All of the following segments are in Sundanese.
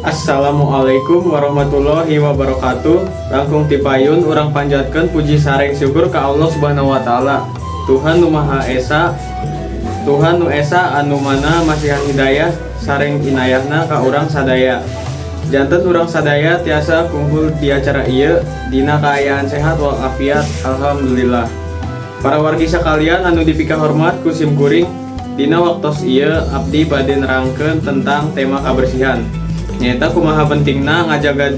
Assalamualaikum warahmatullahi wabarakatuh. Langkung tipayun urang panjatkeun puji sareng syukur ka Allah Subhanahu wa taala. Tuhan nu Maha Esa, Tuhan nu Esa anu mana masihan hidayah sareng inayahna ka urang sadaya. Janten urang sadaya tiasa kumpul di acara ieu dina kaayaan sehat walafiat alhamdulillah. Para wargi sakalian anu dipika hormat ku simkuring, dina waktos ieu abdi bade nerangkeun tentang tema kabersihan. Nyata kumaha pentingna ngajaga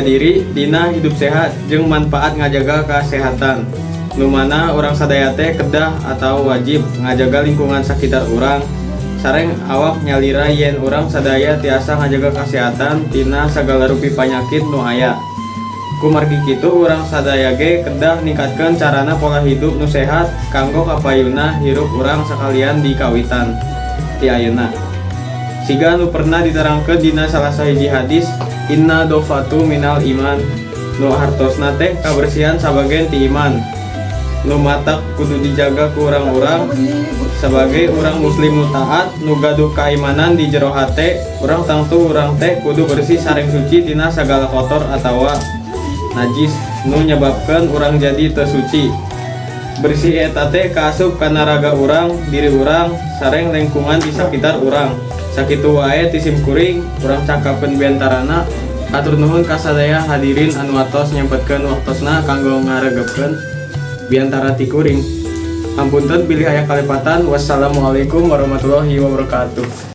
diri dina hidup sehat jeung manfaat ngajaga kesehatan. Nu mana urang sadaya teh kedah atau wajib ngajaga lingkungan sakitar urang sareng awak nyalira yen urang sadaya tiasa ngajaga kesehatan tina sagala rupi panyakit nu aya. Kumargi kitu urang sadaya ge kedah ningkatkeun carana pola hidup nu sehat kanggo kapayuna hirup urang sakalian di kawitan ti ayeuna. Siga nu pernah diterangkeun dina salah sahiji hadis, inna dofatu minal iman, nu hartosna teh kabersihan sabagian ti iman. Nu matak kudu dijaga ku urang-urang sebagai urang muslim nu taat nu gaduh kaimanan di jero hate. Urang tangtu urang teh kudu bersih sareng suci tina sagala kotor atawa najis nu nyebabkeun urang jadi teu suci. Bersih eta teh kaasup kana raga urang, diri urang, sareng lingkungan di sakitar urang. Sakitu wae ti simkuring urang cakapeun biantarana. Hatur nuhun ka sadaya hadirin anu atos nyempetkeun waktosna kanggo ngaregepkeun biantara ti kuring. Ampunten bilih aya kalepatan. Wassalamualaikum warahmatullahi wabarakatuh.